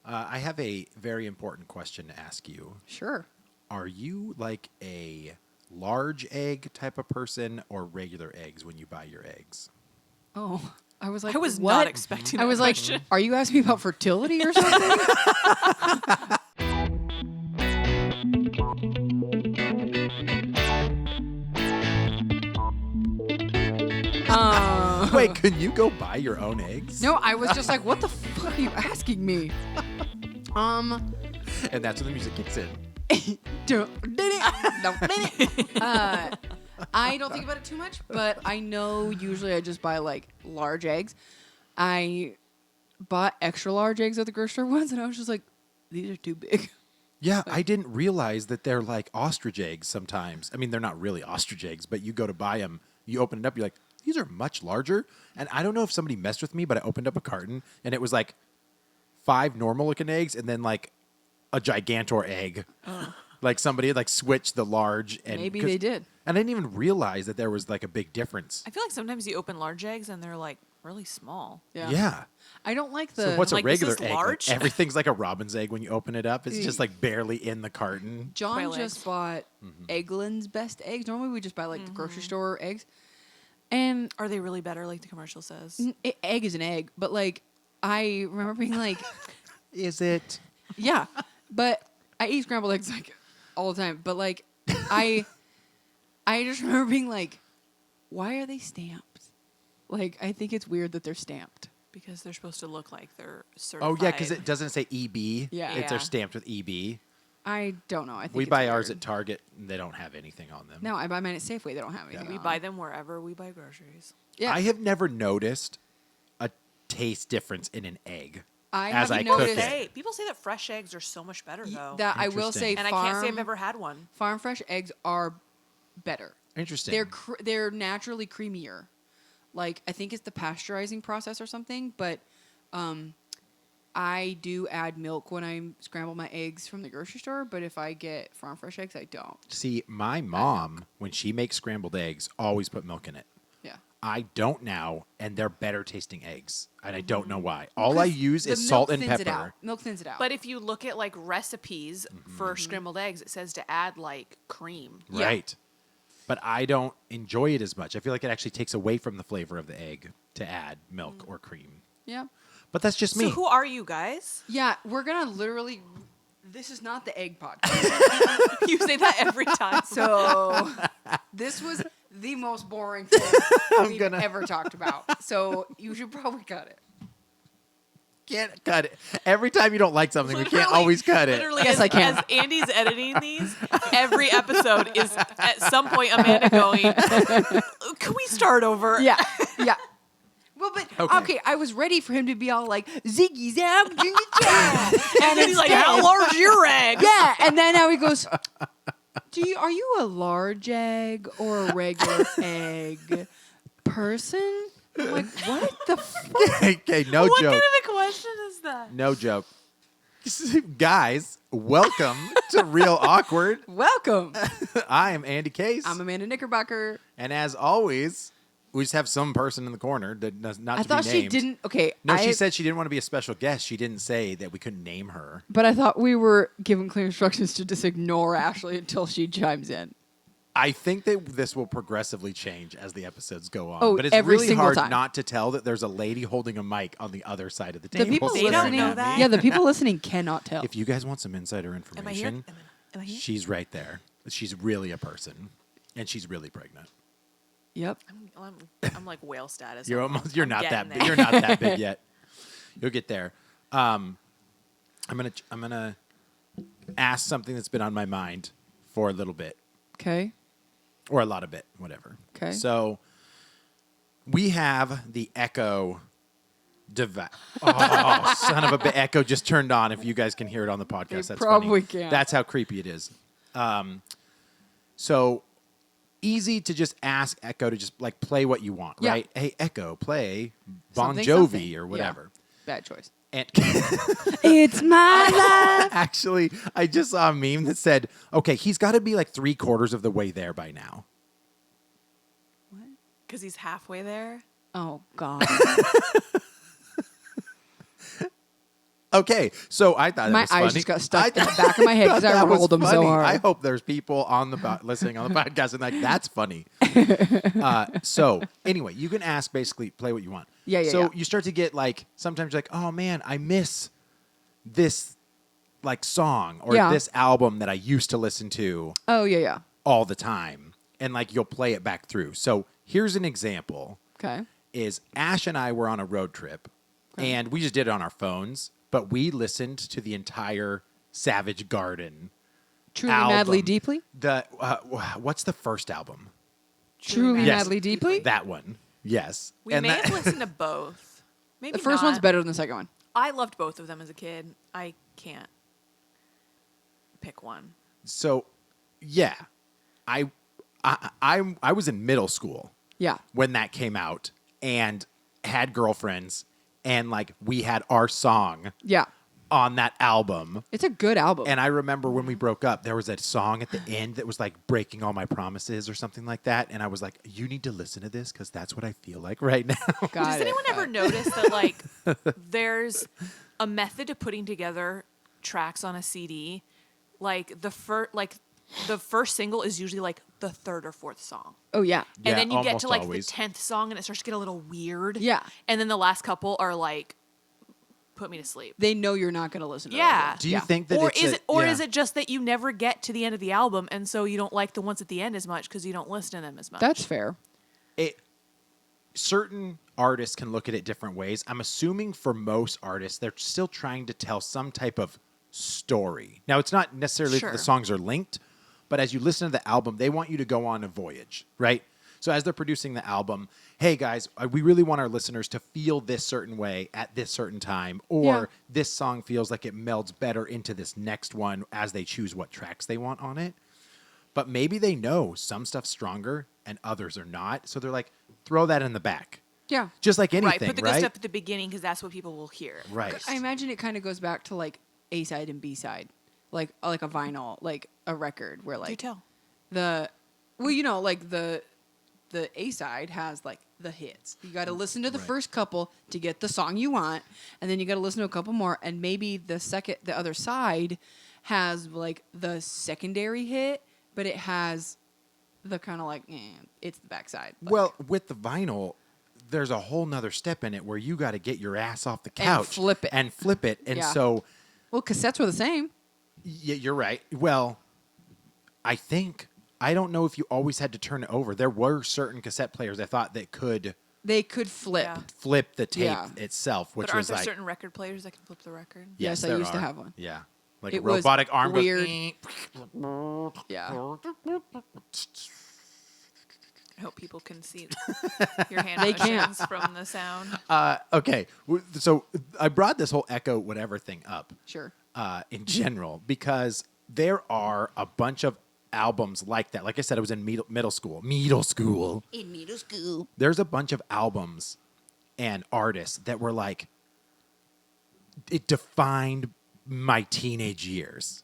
I have a very important question to ask you. Sure. Are you like a large egg type of person or regular eggs when you buy your eggs? Oh, I was like, I was what? not expecting I that was question. like, are you asking me about fertility or something? Wait, can you go buy your own eggs? No, I was just like, what the fuck are you asking me? And that's when the music kicks in. I don't think about it too much, but I know usually I just buy like large eggs. I bought extra large eggs at the grocery store once, and I was just like, these are too big. Yeah, I didn't realize that they're like ostrich eggs sometimes. I mean, they're not really ostrich eggs, but you go to buy them, you open it up, you're like, these are much larger. And I don't know if somebody messed with me, but I opened up a carton, and it was like 5 normal-looking eggs and then like a gigantor egg. Like somebody had like switched the large. And Maybe they did. And I didn't even realize that there was like a big difference. I feel like sometimes you open large eggs and they're like really small. Yeah. I don't like the. So what's like, a this regular is egg? Like, large? everything's like a robin's egg when you open it up. It's just like barely in the carton. John Quail just eggs. bought Eggland's best eggs. Normally we just buy like the grocery store eggs. And Are they really better like the commercial says? egg is an egg, but like I remember being like, Is it? yeah, but I eat scrambled eggs like all the time. But like I just remember being like, why are they stamped? Like I think it's weird that they're stamped. Because they're supposed to look like they're certified. Oh, yeah, because it doesn't say EB. Yeah. They're Yeah. stamped with EB. I don't know. I think We it's buy weird. ours at Target, and they don't have anything on them. No, I buy mine at Safeway. They don't have anything. We on buy them. them wherever we buy groceries. Yeah, I have never noticed a taste difference in an egg. I as haven't I cook noticed it. People say that fresh eggs are so much better though. that. I will say, Interesting. and I can't say I've ever had one. farm fresh eggs are better. Interesting. They're naturally creamier. Like I think it's the pasteurizing process or something, but I do add milk when I scramble my eggs from the grocery store. But if I get farm fresh eggs, I don't. See, my mom, when she makes scrambled eggs, always put milk in it. Yeah. I don't now, and they're better tasting eggs, and I don't know why. All I use The is salt milk and thins it pepper. out. Milk thins it out. But if you look at like recipes for scrambled eggs, it says to add like cream. Yeah. Right. But I don't enjoy it as much. I feel like it actually takes away from the flavor of the egg to add milk or cream. yeah. But that's just me. So who are you guys? Yeah, we're gonna literally. This is not the egg podcast. You say that every time. So this was the most boring thing we've ever talked about. So you should probably cut it. Can't cut it. Every time you don't like something, we can't Literally- always cut it. Literally, Yes, as, I can. as Andy's editing these, every episode is at some point Amanda going, "Can we start over?" Yeah, yeah. Well, but Okay. okay. I was ready for him to be all like Ziggy Zag, Jiggy Jag, And then he's like, "How large is your egg?" yeah, and then now he goes, are you a large egg or a regular egg person? I'm like, what the fuck? Okay, no What joke. kind of a question is that? No joke. Guys, welcome to Real Awkward. Welcome. I am Andy Case. I'm Amanda Knickerbocker. And as always, we just have some person in the corner that does not I to thought be she named. didn't. Okay. No, she said she didn't want to be a special guest. She didn't say that we couldn't name her. But I thought we were given clear instructions to just ignore Ashley until she chimes in. I think that this will progressively change as the episodes go on. Oh, but it's every really single hard time. not to tell that there's a lady holding a mic on the other side of the The table. people They don't listening, know that? yeah, the people listening cannot tell. If you guys want some insider Am I here? information, Am I here? she's right there. She's really a person, and she's really pregnant. Yep. I'm like whale status. You're I'm not that getting big. there. You're not that big yet. You'll get there. I'm gonna ask something that's been on my mind for a little bit, Okay. or a lot of bit, whatever. 'Kay. So we have the Echo device. Oh, son of a bitch! Echo just turned on. If you guys can hear it on the podcast, They that's probably funny. can. That's how creepy it is. So easy to just ask Echo to just like play what you want, Yeah. right? Hey, Echo, play Bon Something, Jovi something. or Yeah. whatever. Bad choice. And It's my life. actually, I just saw a meme that said, okay, he's got to be like 3/4 of the way there by now. Because he's halfway there. Oh, God. Okay, so I thought My that was eyes funny. just got stuck in the back of my head because I That was rolled them so funny. hard. I hope there's people on the listening on the podcast and like that's funny. So anyway, you can ask basically play what you want. Yeah. So you start to get like sometimes you're like, oh man, I miss this like song or Yeah. this album that I used to listen to Oh, yeah. all the time, and like you'll play it back through. So here's an example: Okay. is Ash and I were on a road trip, and we just did it on our phones, but we listened to the entire Savage Garden. Truly, album. madly, deeply? The what's the first album? Truly, Yes. madly, deeply? That one. Yes. We And may that- have listened to both. Maybe The first not. one's better than the second one. I loved both of them as a kid. I can't pick one. So, yeah, I was in middle school Yeah. when that came out and had girlfriends, and like we had our song Yeah. on that album. It's a good album. And I remember when we broke up, there was a song at the end that was like breaking all my promises or something like that. And I was like, you need to listen to this because that's what I feel like right now. Got Does it. anyone ever notice that like there's a method to putting together tracks on a CD? Like the first single is usually like the third or fourth song. Oh, yeah. Yeah, And then you get almost to like always. the 10th song and it starts to get a little weird. Yeah. And then the last couple are like put me to sleep. They know you're not going to listen to Yeah. it. Do you think that Or it's is a- it or yeah. is it just that you never get to the end of the album and so you don't like the ones at the end as much because you don't listen to them as much? That's fair. Certain artists can look at it different ways. I'm assuming for most artists, they're still trying to tell some type of story. Now, it's not necessarily that Sure. the songs are linked, but as you listen to the album, they want you to go on a voyage, right? So as they're producing the album, hey guys, we really want our listeners to feel this certain way at this certain time, or Yeah. this song feels like it melds better into this next one as they choose what tracks they want on it. But maybe they know some stuff's stronger and others are not. So they're like, throw that in the back. Yeah. Just like anything, right. Put the right? good stuff at the beginning because that's what people will hear. Right. I imagine it kind of goes back to like A side and B side, like a vinyl, like a record where Do like tell. like the A side has like the hits. You got to listen to the Right. first couple to get the song you want, and then you got to listen to a couple more, and maybe the other side has like the secondary hit, but it has the kind of like it's the backside. Like, Well, with the vinyl, there's a whole nother step in it where you got to get your ass off the couch flip it. and flip it. And Yeah. so, cassettes were the same. yeah, you're right. Well, I don't know if you always had to turn it over. There were certain cassette players I thought that could They could flip. Yeah. flip the tape Yeah. itself, which But aren't was there like, certain record players that can flip the record? Yes, I there used to are. have one. Yeah. Like It a was robotic arm weird. goes, Yeah. I hope people can see your hand They can't. motions from the sound. okay. So I brought this whole echo whatever thing up. Sure. In general, because there are a bunch of albums like that. Like I said, I was in middle school. In middle school. There's a bunch of albums and artists that were like, it defined my teenage years.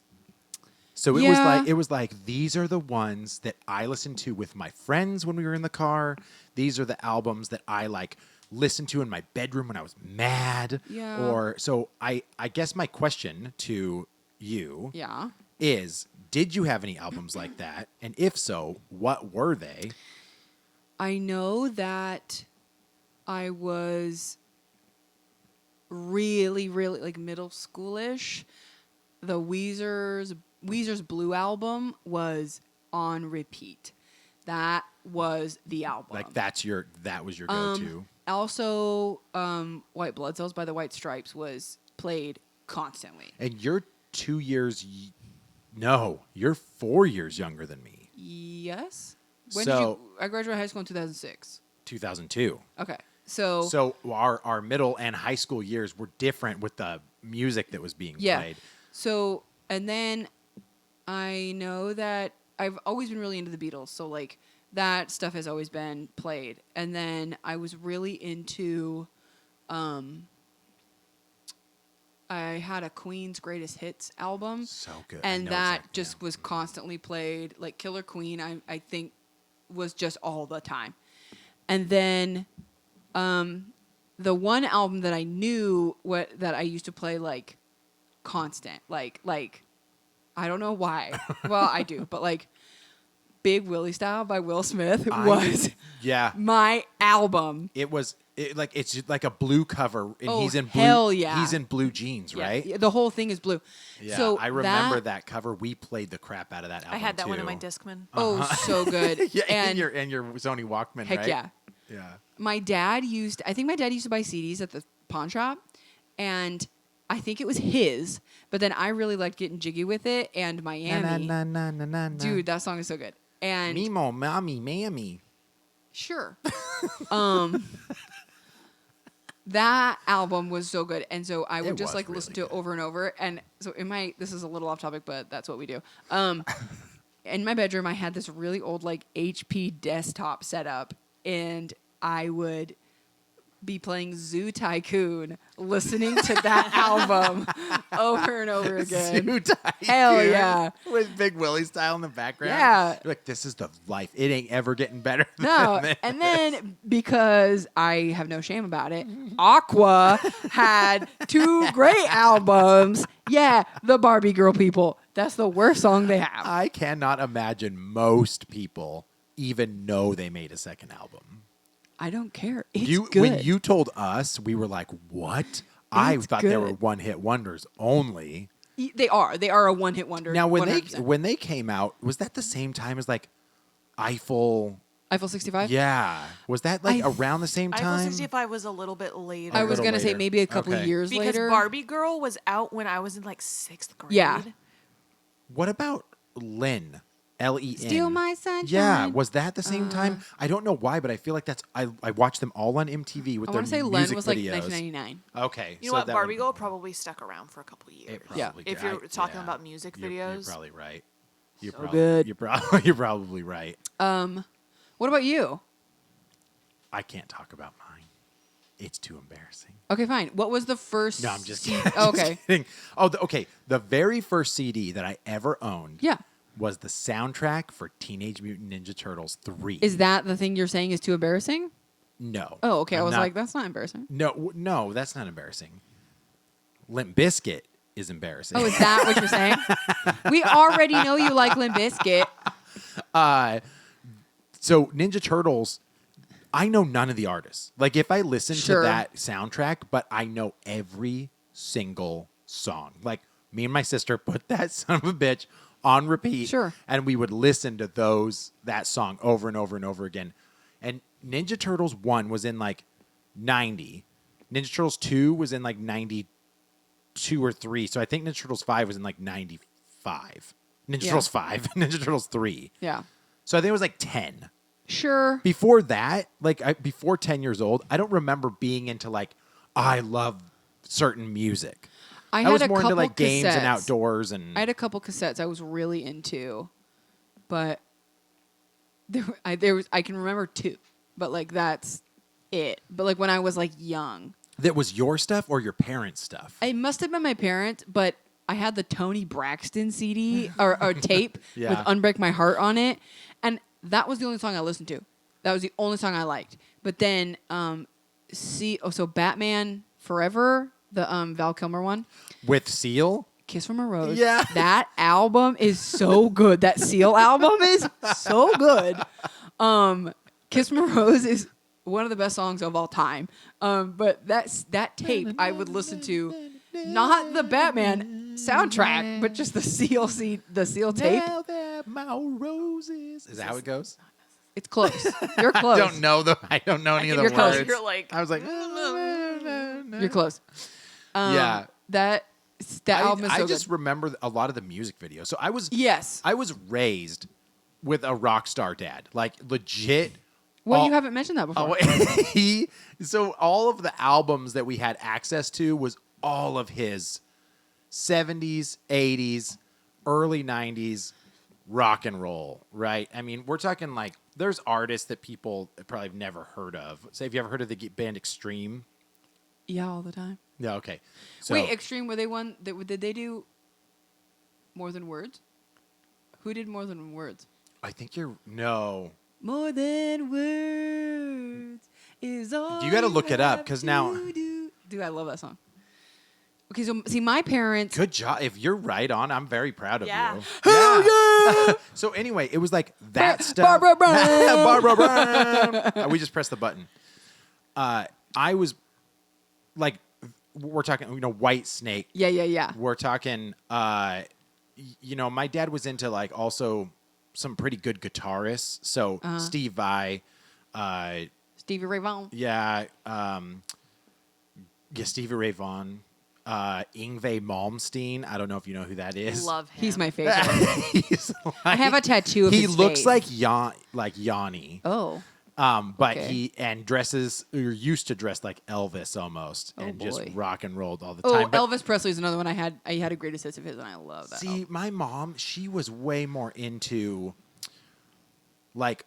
So it was like these are the ones that I listened to with my friends when we were in the car. These are the albums that I like listened to in my bedroom when I was mad. Yeah. Or so I guess my question to you Yeah. is, did you have any albums like that? And if so, what were they? I know that I was really, really like middle schoolish. The Weezer's Blue album was on repeat. That was the album. Like that was your go-to. Also, White Blood Cells by the White Stripes was played constantly. And you're 2 years no, you're 4 years younger than me. Yes. When So- I graduated high school in 2006. 2002. Okay. So So our middle and high school years were different with the music that was being yeah. played. So and then I know that I've always been really into the Beatles. So like that stuff has always been played. And then I was really into I had a Queen's Greatest Hits album. So good. I And know that exactly, just yeah. was constantly played. Like Killer Queen, I think was just all the time. And then the one album that I knew that I used to play like constant, like I don't know why. Well, I do, but like Big Willie Style by Will Smith was Yeah. my album. It's like a blue cover, and Oh, he's in blue. hell yeah. He's in blue jeans, Yeah, right? yeah, the whole thing is blue. Yeah, So I remember that cover. We played the crap out of that album. I had that one in too. my Discman. Oh, so good. Yeah, and and your Sony Walkman, heck right? yeah. Yeah. My dad used to buy CDs at the pawn shop, and I think it was his, but then I really liked getting jiggy with it, and Miami. Na, na, na, na, na, na. Dude, that song is so good. And Mimo, mommy, mammy. sure. That album was so good. And so I would It just was like listen to really it over and over. And so this is a little off topic, but that's what we do. In my bedroom, I had this really old like HP desktop set up, and I would be playing Zoo Tycoon, listening to that album over and over again. Zoo Tycoon Hell yeah. With Big Willie Style in the background. Yeah. You're like, this is the life. It ain't ever getting better than No, this. and then because I have no shame about it, Aqua had 2 great albums. Yeah, the Barbie Girl people. That's the worst song they have. I cannot imagine most people even know they made a second album. I don't care. It's good. When you told us, we were like, what? I It's thought they were good. one-hit wonders only. They are a one-hit wonder. Now, when 100%. they came out, was that the same time as like Eiffel? Eiffel 65? Yeah. Was that like I- around the same Eiffel time? 65 was a little bit later. I was little going to say later. maybe a couple Okay. years because later. Barbie Girl was out when I was in like 6th grade. Yeah. What about Lynn? L-E-N. Steal My Sunshine. Yeah, was that the same time? I don't know why, but I feel like that's I watched them all on MTV with I their want to say music Len was like videos. 1999. Okay, You so know what? that Barbie would- Girl probably stuck around for a couple years. It Yeah. probably If did. you're talking about music You're videos. probably right. You're So probably, good. You're probably right. What about you? I can't talk about mine. It's too embarrassing. Okay, fine. What was the first? No, I'm just CD kidding. Oh, okay. Just kidding. Oh, okay. The very first CD that I ever owned Yeah. was the soundtrack for Teenage Mutant Ninja Turtles 3. Is that the thing you're saying is too embarrassing? No. Oh, okay. I I'm was not- like, that's not embarrassing. No, that's not embarrassing. Limp Bizkit is embarrassing. Oh, is that what you're saying? We already know you like Limp Bizkit. So Ninja Turtles, I know none of the artists. Like if I listen Sure. to that soundtrack, but I know every single song. Like me and my sister put that son of a bitch on repeat. Sure. And we would listen to that song over and over and over again. And Ninja Turtles 1 was in like 90. Ninja Turtles 2 was in like 92 or 3. So I think Ninja Turtles 5 was in like 95. Ninja Yeah. Turtles 5, Ninja Turtles 3. Yeah. So I think it was like 10. Sure. Before that, before 10 years old, I don't remember being into like, I love certain music. I I had was a more into couple like games and cassettes. outdoors and I had a couple cassettes I was really into, but I can remember 2, but like that's it. But like when I was like young, that was your stuff or your parents' stuff? it must have been my parents, but I had the Tony Braxton CD or tape Yeah. with "Unbreak My Heart" on it, and that was the only song I listened to. That was the only song I liked. But then, so Batman Forever, the Val Kilmer one, With Seal? "Kiss from a Rose." Yeah. That album is so good. That Seal album is so good. "Kiss from a Rose" is one of the best songs of all time. But that tape I would listen to, not the Batman soundtrack, but just the Seal tape. Now that my roses. Is that how it goes? It's close. You're close. I don't know any of the You're close. words. You're like, I was like, You're close. yeah. That album is so I just good. remember a lot of the music videos. So I was Yes. I was raised with a rock star dad, like legit. Well, all- you haven't mentioned that before. So all of the albums that we had access to was all of his 70s, 80s, early 90s rock and roll, right? I mean, we're talking like there's artists that people probably have never heard of. Say, have you ever heard of the band Extreme? Yeah, all the time. Yeah, okay. So, Wait, Extreme, were they one? Did they do More Than Words? Who did More Than Words? I think you're no. More than words. is all You gotta look it up, have 'cause to now- do. Dude, I love that song. Okay, so see, my parents. Good job. If you're right on, I'm very proud of Yeah. you. Hell yeah! So anyway, it was like that stuff. Barbara Brown. Barbara Brown. We just pressed the button. I was like, we're talking, White Snake. Yeah. We're talking, my dad was into like also some pretty good guitarists. So Steve Vai, Stevie Ray Vaughan. Stevie Ray Vaughan, Yngwie Malmsteen. I don't know if you know who that is. Love him. He's my favorite. He's I have a tattoo of he his looks face. like Yanni. Oh. But Okay. he dresses or used to dress like Elvis almost, Oh, and boy. just rock and rolled all the Oh, time. But Elvis Presley is another one I had. I had a greatest hits of his, and I love that. see, album. my mom, she was way more into like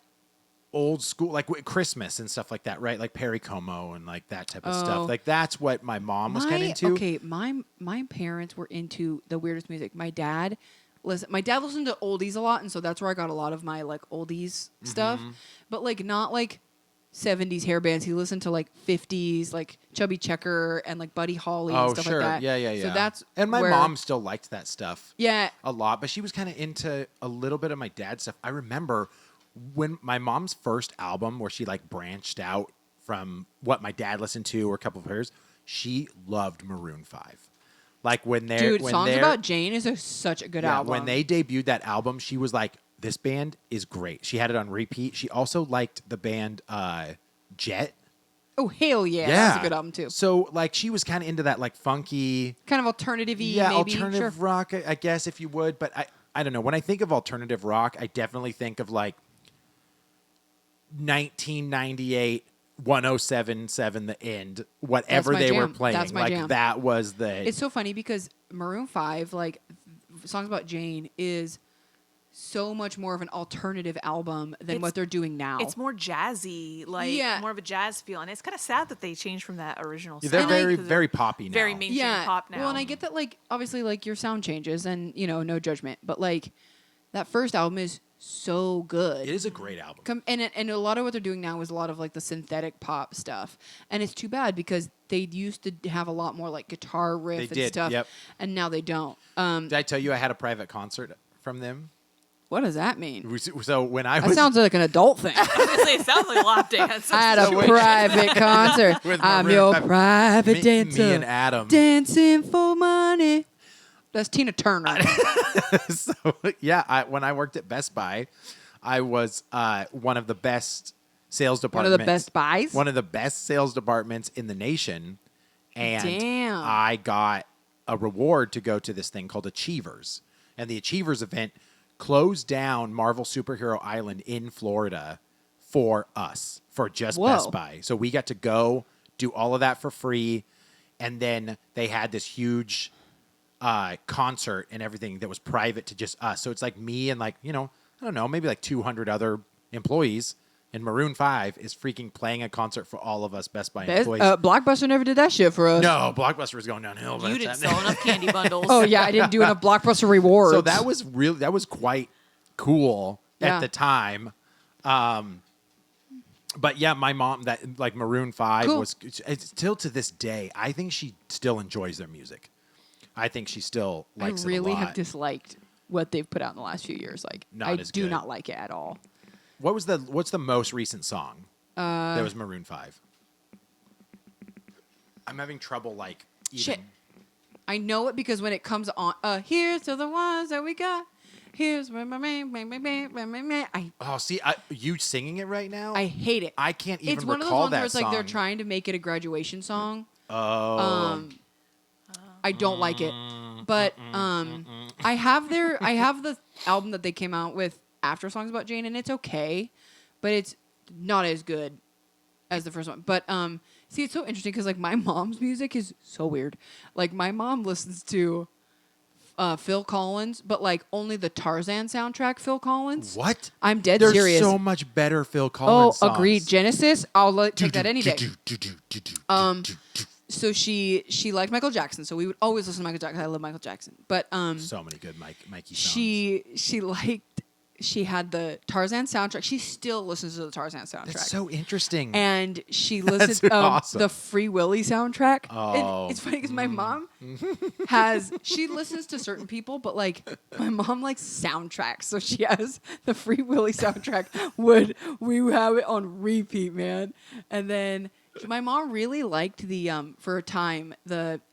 old school, like Christmas and stuff like that, right? Like Perry Como and like that type of Oh. stuff. Like that's what my mom was kind of into. Okay, my parents were into the weirdest music. My dad listened to oldies a lot, and so that's where I got a lot of my like oldies stuff. Mm-hmm. But like not like 70s hair bands. He listened to like 50s, like Chubby Checker and like Buddy Holly and Oh, stuff sure. like that. Yeah. So that's and my where- mom still liked that stuff. Yeah. A lot, but she was kind of into a little bit of my dad's stuff. I remember when my mom's first album, where she like branched out from what my dad listened to or a couple of hers, she loved Maroon 5. Like when they're Dude, when Songs they're, About Jane is such a good album. when they debuted that album, she was like, "This band is great." She had it on repeat. She also liked the band Jet. Oh hell yeah, that's a good album too. So like she was kind of into that like funky. Kind of alternative-y, Yeah, maybe. alternative Sure. rock, I guess, if you would. But I don't know. When I think of alternative rock, I definitely think of like 1998, 107.7 The End, whatever my they were jam. playing. That's my like jam. that was the. It's so funny because Maroon 5, like Songs About Jane, is so much more of an alternative album than It's- what they're doing now. It's more jazzy, like Yeah. more of a jazz feel, and it's kind of sad that they changed from that original. they're sound, very, 'cause they're very poppy now. very mainstream pop now. Well, and I get that, like, obviously, like, your sound changes and, no judgment. But, like, that first album is so good. It is a great album. And a lot of what they're doing now is a lot of, like, the synthetic pop stuff. And it's too bad because they used to have a lot more, like, guitar riff They and did, stuff. yep. And now they don't. Did I tell you I had a private concert from them? What does that mean? So when I That was sounds like an adult thing. I was gonna say, it sounds like a lap dance. I had a private concert. With I'm Maroon your 5. private dancer. me and Adam. Dancing for money. That's Tina Turner. So yeah, when I worked at Best Buy, I was one of the best sales One of departments. the best buys. One of the best sales departments in the nation, and Damn. I got a reward to go to this thing called Achievers, and the Achievers event closed down Marvel Superhero Island in Florida for us, for just Whoa. Best Buy. So we got to go do all of that for free, and then they had this huge concert and everything that was private to just us. So it's like me and like, I don't know, maybe like 200 other employees, and Maroon 5 is freaking playing a concert for all of us Best Buy employees. Blockbuster never did that shit for us. No, Blockbuster was going downhill. by You the didn't time- sell enough candy bundles. Oh yeah, I didn't do enough Blockbuster rewards. So that was quite cool Yeah. at the time. But yeah, my mom, that like Maroon 5 Cool. was, it's still to this day, I think she still enjoys their music. I think she still likes I really it a lot. have disliked what they've put out in the last few years. Like Not I as do good. not like it at all. What's the most recent song that was Maroon 5? I'm having trouble like even. Shit. I know it because when it comes on, here's to the ones that we got. Here's where I Oh, see, you singing it right now? hate it. I can't even It's one of those recall ones that where it's like they're song. trying to make it a graduation song. Oh. I don't like it. But I have the album that they came out with after Songs About Jane, and it's okay, but it's not as good as the first one. But see, it's so interesting because like my mom's music is so weird. Like my mom listens to Phil Collins, but like only the Tarzan soundtrack Phil Collins. What? I'm dead There's serious. so much better Phil Oh, Collins songs. agreed. Genesis, I'll take that any day. So she liked Michael Jackson, so we would always listen to Michael Jackson. I love Michael Jackson, but So many good Mikey songs. she liked she had the Tarzan soundtrack. She still listens to the Tarzan soundtrack. That's so interesting. And she listened to awesome. the Free Willy soundtrack. Oh. And it's funny because my mom she listens to certain people, but like my mom likes soundtracks. So she has the Free Willy soundtrack. We have it on repeat, man. And then my mom really liked the for a time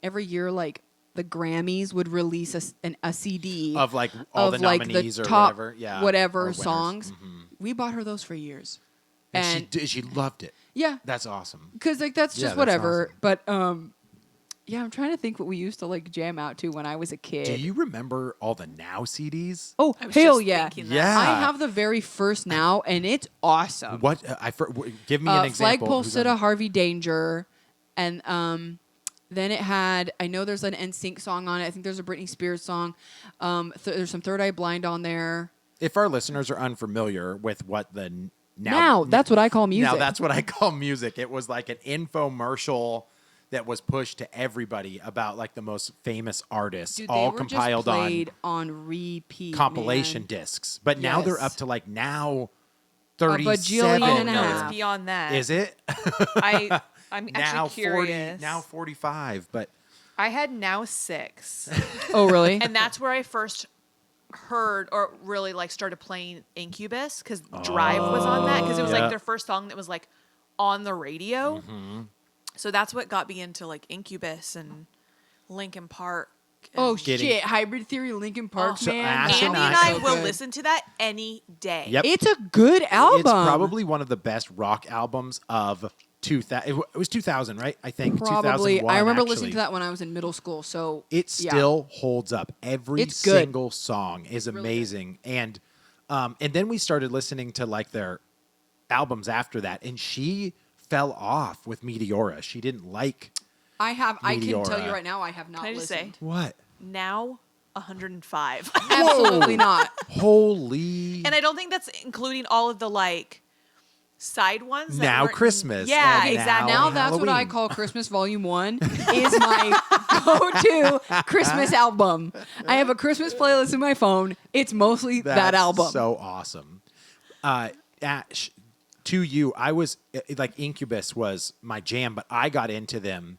every year like the Grammys would release a CD of like all the like nominees the or top whatever. Yeah. whatever or winners. songs. We bought her those for years. And she loved it. Yeah. That's awesome. Because like that's Yeah, just that's whatever. awesome. But yeah, I'm trying to think what we used to like jam out to when I was a kid. Do you remember all the Now CDs? Oh I was hell just yeah! thinking that. Yeah. I have the very first Now, and it's awesome. What give me an example. Flagpole Who's Sitta, on- Harvey Danger, and then it had. I know there's an NSYNC song on it. I think there's a Britney Spears song. There's some Third Eye Blind on there. If our listeners are unfamiliar with what the Now that's what I call music. Now that's what I call music. It was like an infomercial that was pushed to everybody about like the most famous artists, Dude, all they were compiled just on played on repeat compilation man. discs. But now they're Yes. up to like now bajillion 37. and a No, half. it's beyond that. Is it? I'm now actually curious. now 45, but I had Now 6. Oh really? And that's where I first heard or really like started playing Incubus because Drive was on that because it was Yeah. like their first song that was like on the radio. So that's what got me into like Incubus and Linkin Park. And Oh Getting- shit! Hybrid Theory, Linkin Park, So man. Ash Andy and and I- I So will good. listen to that any day. Yep. It's a good album. it's probably one of the best rock albums of 2000. It was 2000, right? I think Probably. 2001, I remember actually. listening to that when I was in middle school. So It yeah. still holds up. Every It's good. single song is really good. amazing. And then we started listening to like their albums after that, and she fell off with Meteora. She didn't like I have. I can tell Meteora. you right now, I have not Can I just say? listened. what? Now 105. Absolutely not. Holy And I don't think that's including all of the like side ones. That Now weren't- Christmas Yeah, and exactly. Now that's what I Halloween. call Christmas Volume 1 is my go-to Christmas album. I have a Christmas playlist in my phone. It's mostly that That's album. So awesome. Ash, to you, I was like Incubus was my jam, but I got into them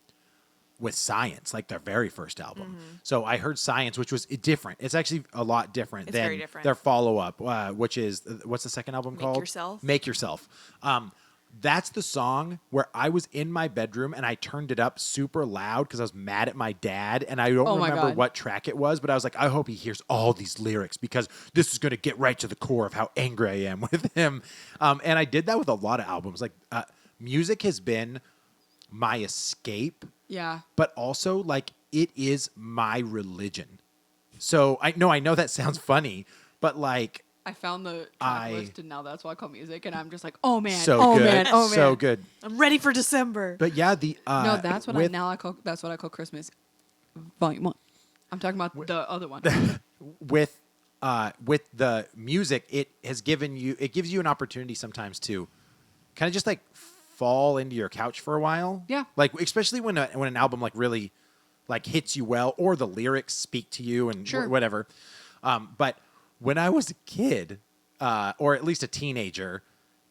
with Science, like their very first album. So I heard Science, which was different. It's actually a lot different It's than very different. their follow-up, which is what's the second album Make called? Yourself. Make Yourself. That's the song where I was in my bedroom and I turned it up super loud because I was mad at my dad, and I don't Oh my remember God. what track it was, but I was like, I hope he hears all these lyrics because this is going to get right to the core of how angry I am with him. And I did that with a lot of albums. Like music has been my escape, yeah. but also like it is my religion. So I know that sounds funny, but like I found the track I- list and now that's what I call music and I'm just like, oh man, so oh good, man, oh man. so good. I'm ready for December. But yeah, the No, that's what with, I call Christmas Volume 1. I'm talking about the other one. with the music, it gives you an opportunity sometimes to kind of just like fall into your couch for a while. Yeah. Like especially when an album like really like hits you well, or the lyrics speak to you and Sure. whatever. But when I was a kid, or at least a teenager,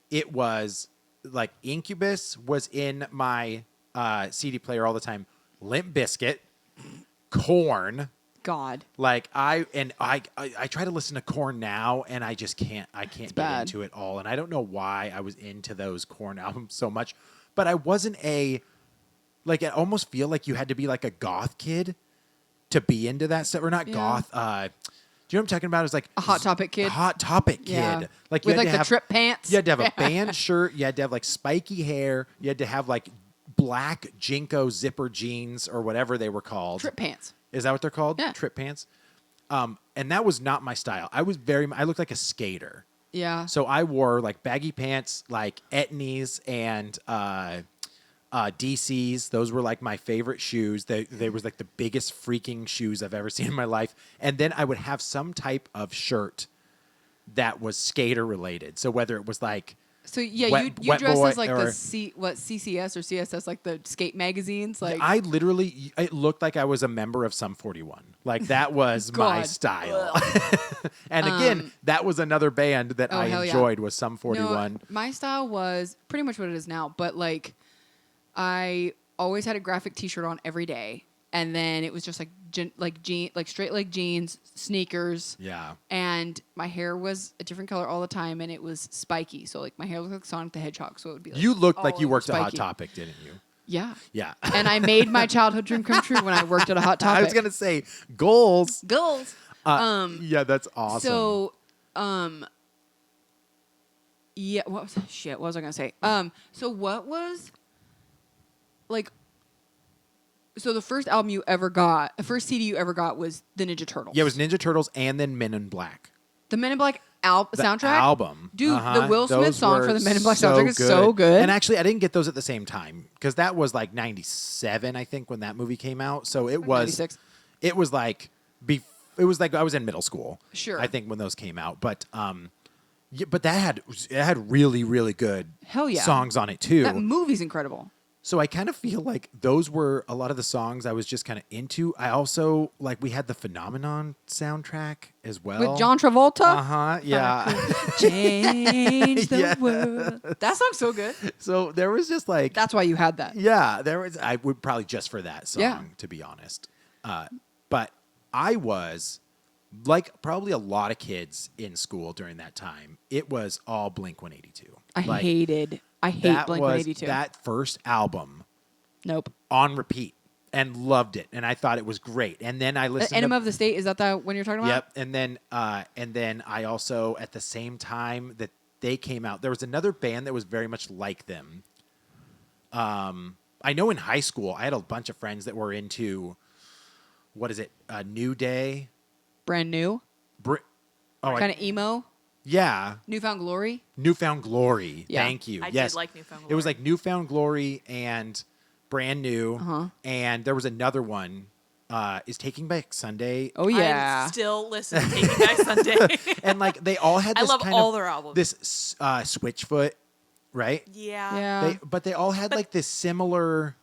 it was like Incubus was in my CD player all the time. Limp Bizkit, Korn. God. Like I try to listen to Korn now, and I just can't. I can't get bad. into it all, and I don't know why I was into those Korn albums so much. But I wasn't I almost feel like you had to be like a goth kid to be into that stuff, or not Yeah. goth. Do you know what I'm talking about? It's like A Hot Topic kid? A Hot Topic kid. Yeah. Like you With had like to the have, trip pants. You had to have a band shirt. You had to have like spiky hair. You had to have like black Jinko zipper jeans or whatever they were called. Trip pants. Is that what they're called? Yeah. Trip pants. And that was not my style. I looked like a skater. Yeah. So I wore like baggy pants, like Etnies and DCs. Those were like my favorite shoes. They was like the biggest freaking shoes I've ever seen in my life. And then I would have some type of shirt that was skater related. So whether it was like So yeah, you Wet dressed Boy as like or- the CCS or CSS, like the skate magazines. Like I literally, it looked like I was a member of Sum 41. Like that was my God. style. And again, that was another band that Oh, I hell yeah. enjoyed was Sum 41. No, my style was pretty much what it is now, but like I always had a graphic T-shirt on every day, and then it was just like straight leg jeans, sneakers. Yeah. And my hair was a different color all the time, and it was spiky. So like my hair looked like Sonic the Hedgehog. So it would be like You looked like all you over worked at Hot spiky. Topic, didn't you? Yeah. Yeah. And I made my childhood dream come true when I worked at a Hot Topic. I was going to say goals. Goals. Yeah, that's awesome. So, yeah. What was I gonna say? So what was like? So the first album you ever got, the first CD you ever got was the Ninja Turtles. Yeah, it was Ninja Turtles and then Men in Black. the Men in Black The soundtrack. album. Dude, the Will Smith Those song for were the Men in Black soundtrack is so good. And actually, I didn't get those at the same time because that was like 97, I think, when that movie came out. So it was 96. It was like it was like I was in middle school. Sure. I think when those came out, but yeah, but it had really really good Hell yeah. songs on it too. That movie's incredible. So I kind of feel like those were a lot of the songs I was just kind of into. I also like we had the Phenomenon soundtrack as well With John Travolta. Yeah. Change the Yeah. world. That song's so good. So there was just like That's why you had that. yeah, there was. I would probably just for that song, Yeah. to be honest. But I was like probably a lot of kids in school during that time. It was all Blink 182. I hate that Blink was 182. that first album Nope. on repeat and loved it, and I thought it was great. And then I listened. Enema to, of the State, is that the one you're talking about? Yep. And then I also at the same time that they came out, there was another band that was very much like them. I know in high school I had a bunch of friends that were into what is it? New Day. Brand new. Kind of emo. Yeah. Newfound Glory. Newfound Glory. Yeah. Thank you. I yes. did like Newfound Glory. It was like Newfound Glory and Brand New. Uh-huh. And there was another one. Is Taking Back Sunday. Oh yeah. I still listen to Taking Back Sunday. And like they all had I this love kind all of their albums. this Switchfoot, right? yeah. Yeah. But they all had like this similar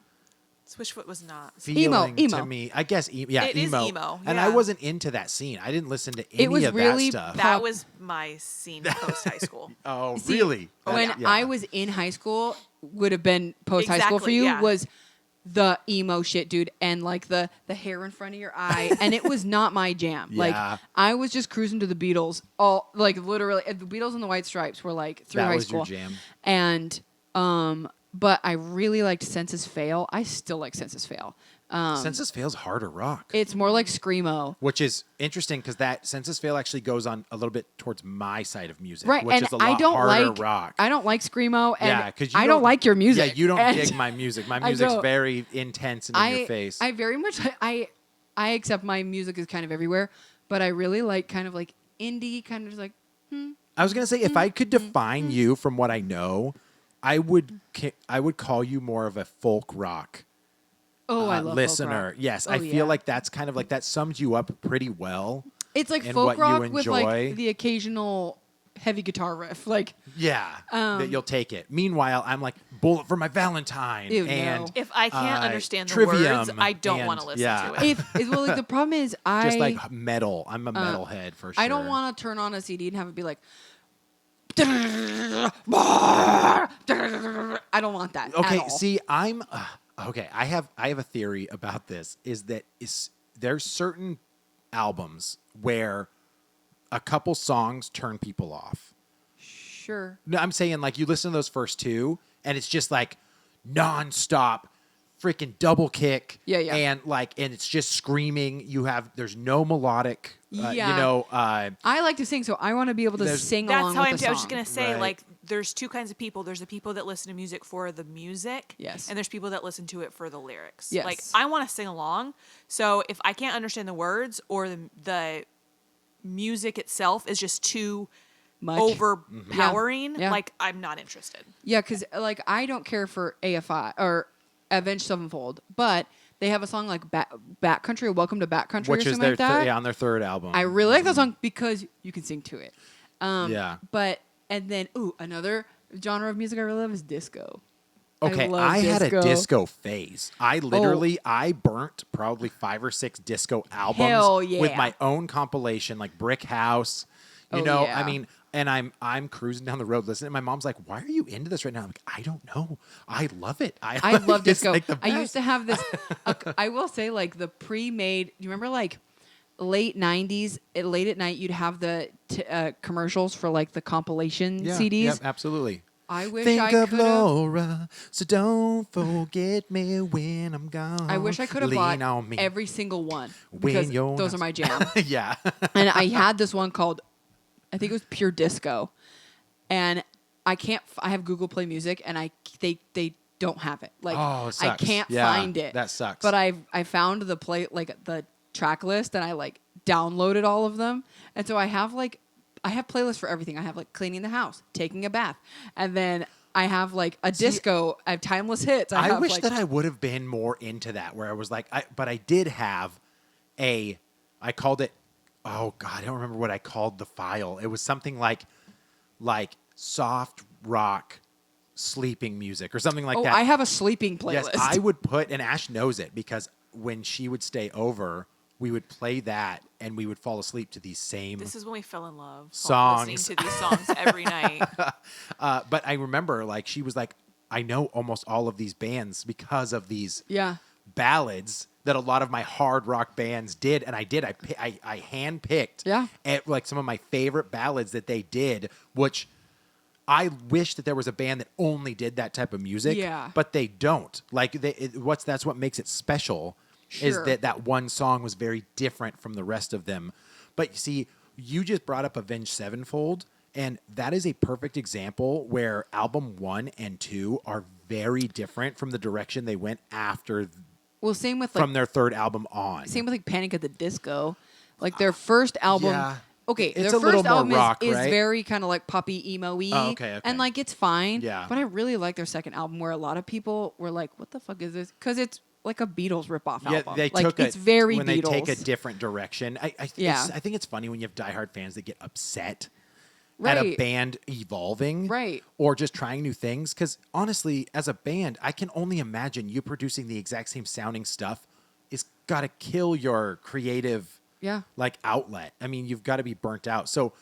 Switchfoot was not. feeling Emo. to me. I guess yeah, It is emo. emo, And yeah. I wasn't into that scene. I didn't listen to any was of really that stuff. That was my scene post high school. Oh, See, really? When Yeah. I was in high school, would have been post high school for Exactly, you, yeah. was the emo shit, dude, and like the hair in front of your eye, and it was not my jam. Yeah. Like I was just cruising to the Beatles, all like literally. The Beatles and the White Stripes were like through That high was school, your jam. and but I really liked Census Fail. I still like Census Fail. Census Fail's harder rock. It's more like screamo. Which is interesting because that Census Fail actually goes on a little bit towards my side of music, Right, which and is a lot I don't harder like rock. I don't like screamo, and yeah, because I don't like your music. Yeah, you don't and dig my music. My I music's don't. very intense and in your face. I very much I accept my music is kind of everywhere, but I really like kind of like indie, kind of just like I was gonna say if I could Mm-hmm. define you from what I know, I would call you more of a folk rock I love listener. folk rock. Yes, Oh, I yeah. feel like that's kind of like that sums you up pretty well. It's like and folk what you rock with enjoy. like the occasional heavy guitar riff. Like Yeah, that you'll take it. Meanwhile, I'm like Bullet for My Valentine Ew, and no. If I can't understand the Trivium words, I don't want to and- listen yeah. to it. well, like the problem is just like metal. I'm a metalhead for sure. I don't want to turn on a CD and have it be like. I don't want that. Okay, at all. see, I'm okay. I have a theory about this. Is that there's certain albums where a couple songs turn people off. Sure. No, I'm saying like you listen to those first two, and it's just like nonstop, freaking double kick. Yeah, yeah. And it's just screaming. There's no melodic. Yeah. I like to sing, so I want to be able to sing That's along how with I'm. the I song. was just gonna say, Right. like, there's two kinds of people. There's the people that listen to music for the music, Yes. and there's people that listen to it for the lyrics. Yes. Like, I want to sing along, so if I can't understand the words or the music itself is just too Much. overpowering, Yeah. like I'm not interested. Yeah, because like I don't care for AFI or Avenged Sevenfold, but they have a song like Backcountry or Welcome to Backcountry which or is something their like that. on their third album. I really like that song because you can sing to it. Yeah. But and then another genre of music I really love is disco. Okay, love I had a disco. disco phase. I literally, I burnt probably 5 or 6 disco albums Hell with yeah. my own compilation, like Brick House. You Oh, know, yeah. I mean, and I'm cruising down the road listening. And my mom's like, "Why are you into this right now?" I'm like, "I don't know. I love it. I love it's disco. like the I used best." to have this. I will say, like the pre-made. Do you remember like late '90s? Late at night, you'd have the commercials for like the compilation Yeah, CDs. yep, absolutely. I wish Think I of could have. Laura, so don't forget me when I'm gone. I wish I could have Lean bought on me. every single one When because you're those not- are my jam. Yeah. And I had this one called, I think it was Pure Disco, and I can't. I have Google Play Music, and they don't have it. Like Oh, it I sucks. can't Yeah, find it. that sucks. But I found the track list, and I like downloaded all of them, and so I have playlists for everything. I have like cleaning the house, taking a bath, and then I have like a disco. I have timeless hits. I have, wish like, that I would have been more into that, where I was like, but I did have I called it, oh God, I don't remember what I called the file. It was something like soft rock sleeping music or something like Oh, that. I have a sleeping playlist. Yes, I would put, and Ash knows it because when she would stay over, we would play that and we would fall asleep to these same This is when we fell in love. Songs. Listening to these songs every night. but I remember like she was like, I know almost all of these bands because of these Yeah. ballads that a lot of my hard rock bands did, and I did. I handpicked like some of my favorite ballads that they did, which I wish that there was a band that only did that type of music. Yeah. But they don't. Like that's what makes it special. Is Sure. that one song was very different from the rest of them. But you see, you just brought up Avenged Sevenfold, and that is a perfect example where album 1 and 2 are very different from the direction they went after Well, same with like from their third album on. Same with like Panic at the Disco. Like their first album. Yeah. Okay, It's their a little first more album rock, is right? very kind of like poppy, emo-y. Oh, okay. And like it's fine. Yeah. But I really like their second album where a lot of people were like, what the fuck is this? Because it's like a Beatles ripoff Yeah, album. they like, took it's very when Beatles. they take a different direction. I Yeah. think it's funny when you have diehard fans that get upset at a Right. band evolving, Right. or just trying new things. Because honestly, as a band, I can only imagine you producing the exact same sounding stuff is got to kill your creative Yeah. like outlet. I mean, you've got to be burnt out. So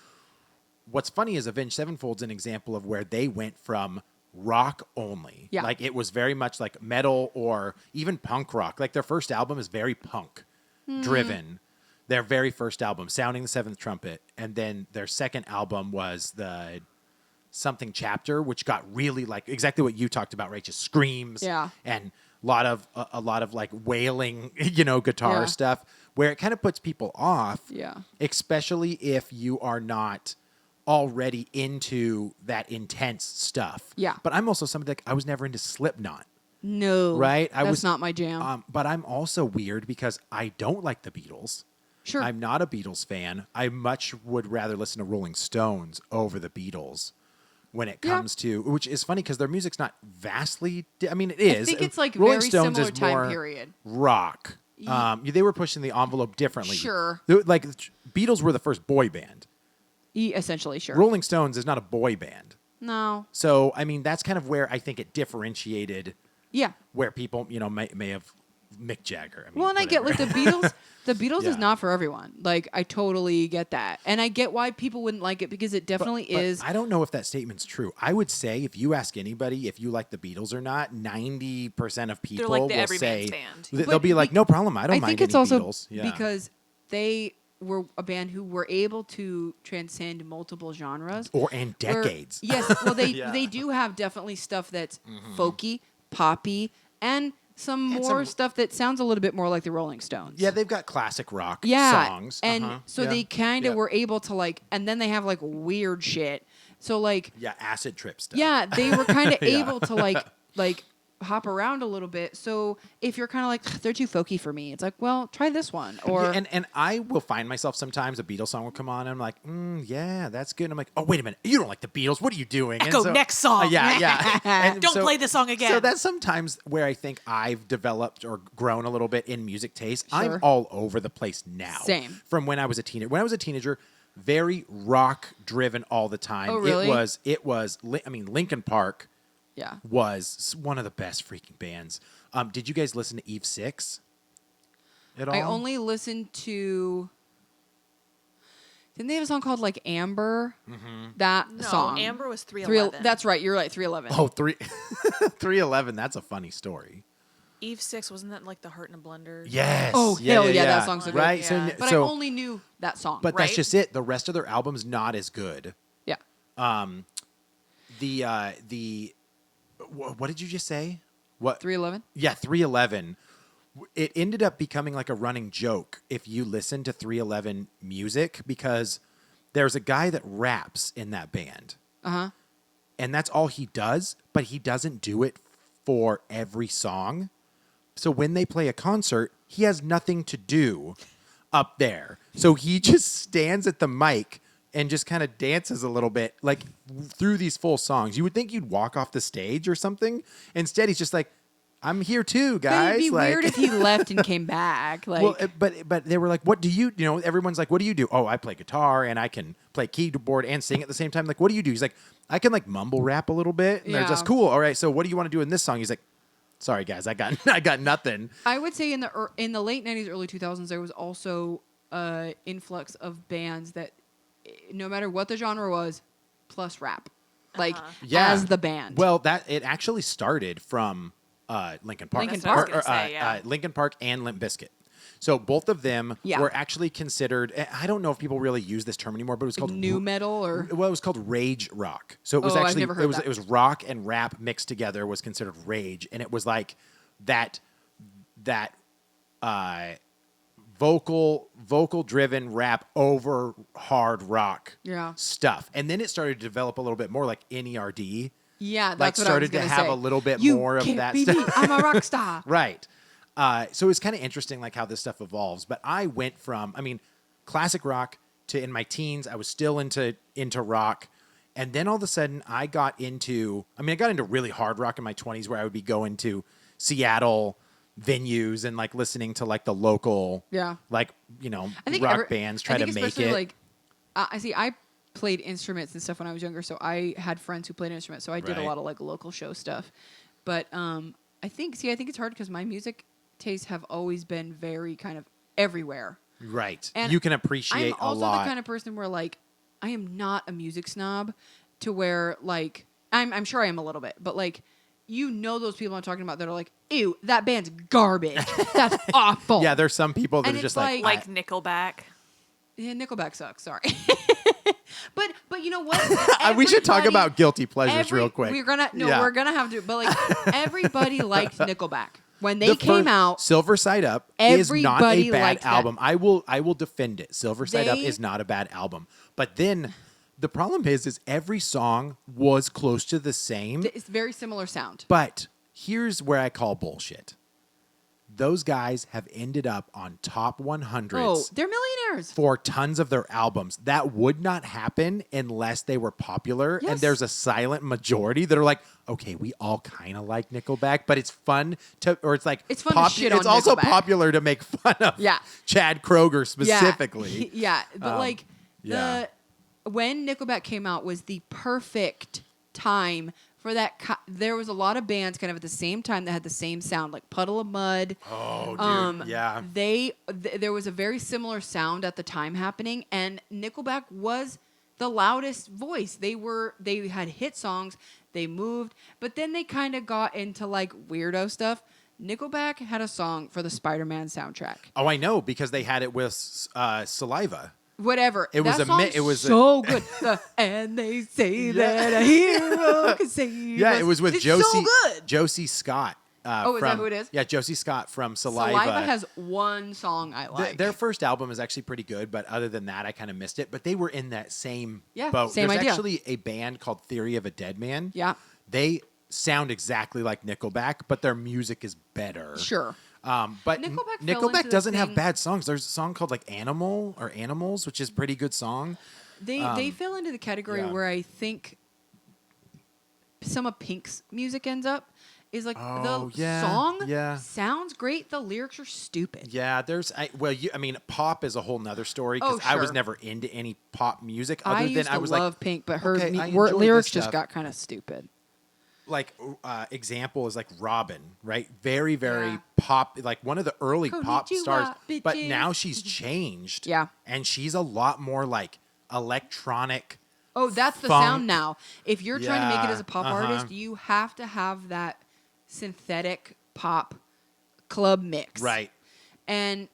what's funny is Avenged Sevenfold's an example of where they went from rock only. Yeah. Like it was very much like metal or even punk rock. Like their first album is very punk driven. Their very first album, Sounding the Seventh Trumpet. And then their second album was the something chapter, which got really like exactly what you talked about, right? Just screams Yeah. and a lot of like wailing, guitar Yeah. stuff, where it kind of puts people off. Yeah. Especially if you are not already into that intense stuff. Yeah. But I'm also somebody like I was never into Slipknot. No. Right? That's not my jam. But I'm also weird because I don't like the Beatles. Sure. I'm not a Beatles fan. I much would rather listen to Rolling Stones over the Beatles when it Yeah. comes to, which is funny because their music's not vastly, I mean, it is. I think it's like Rolling very Stones similar is time more period. rock. They were pushing the envelope differently. Sure. Like Beatles were the first boy band. Essentially, sure. Rolling Stones is not a boy band. No. So, I mean, that's kind of where I think it differentiated Yeah. where people, may have Mick Jagger. I mean, Well, and I get like the Beatles. The Beatles is Yeah. not for everyone. Like I totally get that, and I get why people wouldn't like it because it definitely But is. I don't know if that statement's true. I would say if you ask anybody if you like the Beatles or not, 90% of people like the will everyman's say band. they'll But be like, no problem. I don't I mind think it's any also Beatles. Yeah. because they were a band who were able to transcend multiple genres and where- decades. yes, well they Yeah. they do have definitely stuff that's folky, poppy, and some And more some- stuff that sounds a little bit more like the Rolling Stones. Yeah, they've got classic rock Yeah, songs. and Uh-huh. so Yeah. they kind of Yeah. were able to like, and then they have like weird shit. So like, Yeah, acid trip stuff. yeah, they were kind of Yeah. able to like hop around a little bit. So if you're kind of like they're too folky for me, it's like, well, try this one. Or Yeah, and I will find myself sometimes a Beatles song will come on and I'm like, yeah, that's good. And I'm like, oh, wait a minute. You don't like the Beatles. What are you doing? Echo, And next song. yeah. And Don't play this song again. So that's sometimes where I think I've developed or grown a little bit in music taste. I'm Sure. all over the place now. Same. From when I was a teenager. When I was a teenager, very rock driven all the time. Oh, really? Linkin Park Yeah. was one of the best freaking bands. Did you guys listen to Eve 6 at all? I only listened to. Didn't they have a song called like Amber? Mm-hmm. That No, song. Amber was 311. That's right. You're right. 311. Oh, 311. That's a funny story. Eve 6, wasn't that like the Heart in a Blender? Yes. Oh, hell yeah, that song's so good. Right. Yeah. But I only knew that song. But that's Right? just it. The rest of their albums not as good. yeah. What did you just say? What? 311. Yeah, 311. It ended up becoming like a running joke if you listen to 311 music because there's a guy that raps in that band. Uh-huh. And that's all he does, but he doesn't do it for every song. So when they play a concert, he has nothing to do up there. So he just stands at the mic and just kind of dances a little bit like through these full songs. You would think you'd walk off the stage or something. Instead, he's just like, I'm here too, guys. But it'd be weird if he left and came back. Like, well, but they were like, what do you, everyone's like, what do you do? Oh, I play guitar and I can play keyboard and sing at the same time. Like, what do you do? He's like, I can like mumble rap a little bit. And they're just cool. All right. So what do you want to do in this song? He's like, sorry guys, I got nothing. I would say in the late 90s, early 2000s, there was also influx of bands that no matter what the genre was, plus rap. Like as the band. Well, it actually started from Linkin Park. Linkin Park. Linkin Park and Limp Bizkit. So both of them were actually considered. I don't know if people really use this term anymore, but it was called new metal or well, it was called rage rock. So it was I've actually never heard that. it was rock and rap mixed together was considered rage, and it was like that vocal driven rap over hard rock stuff, and then it started to develop a little bit more like NERD. Yeah, like that's what started I was to have say. a little bit You more of can't that be stuff. me. I'm a rock star. Right. So it's kind of interesting, like how this stuff evolves. But I went from, classic rock to in my teens, I was still into rock, and then all of a sudden I got into really hard rock in my 20s, where I would be going to Seattle venues and like listening to like the local, rock bands try to make it. Like, I played instruments and stuff when I was younger, so I had friends who played instruments, so I did a lot of like local show stuff. But I think it's hard because my music tastes have always been very kind of everywhere. Right. And you can appreciate I'm also a lot. the kind of person where like I am not a music snob to where like I'm sure I am a little bit, but like those people I'm talking about that are like, ew, that band's garbage. That's awful. Yeah, there's some people that And are just it's Like Nickelback. Yeah, Nickelback sucks. Sorry. But you know what? we should talk about guilty pleasures real quick. We're gonna have to. But like everybody liked Nickelback when they came out. Silver Side Up is not a everybody bad liked that. album. I will defend it. Silver Side Up is not a bad album. But then the problem is every song was close to the same. It's very similar sound. But here's where I call bullshit. Those guys have ended up on top 100s. Oh, they're millionaires. For tons of their albums. That would not happen unless they were popular. Yes. And there's a silent majority that are like, okay, we all kind of like Nickelback, but it's fun to, or it's like, it's fun to shit on it's also Nickelback. popular to make fun of Chad Kroeger specifically. Yeah, but when Nickelback came out was the perfect time for that. There was a lot of bands kind of at the same time that had the same sound, like Puddle of Mud. Oh, dude, yeah. There was a very similar sound at the time happening, and Nickelback was the loudest voice. They had hit songs, they moved, but then they kind of got into like weirdo stuff. Nickelback had a song for the Spider-Man soundtrack. Oh, I know, because they had it with Saliva. Whatever. It was so good. And they say that a hero can save Yeah, us. it was with it's Josie. So good. Josie Scott. Is that who it is? Yeah, Josie Scott from Saliva. Saliva has one song I like. Their first album is actually pretty good, but other than that, I kind of missed it. But they were in that same boat. Same There's idea. actually a band called Theory of a Deadman. Yeah. They sound exactly like Nickelback, but their music is better. Sure. But Nickelback Nickelback doesn't have bad songs. There's a song called like Animal or Animals, which is a pretty good song. They fell into the category where I think some of Pink's music ends up. is like Oh, the yeah, song yeah. sounds great. The lyrics are stupid. Yeah, pop is a whole nother story because Oh, I was sure. never into any pop music other I than used to I was love like, Pink, but her okay, I enjoy lyrics this just stuff. got kind of stupid. Like example is like Robin, right? Very, very Yeah. pop, like one of the early pop Konnichiwa, stars. But bitches. now she's changed. Yeah. And she's a lot more like electronic. Oh, that's the funk. sound now. If you're trying to make it Yeah, as a pop uh-huh. artist, you have to have that synthetic pop club mix. Right. And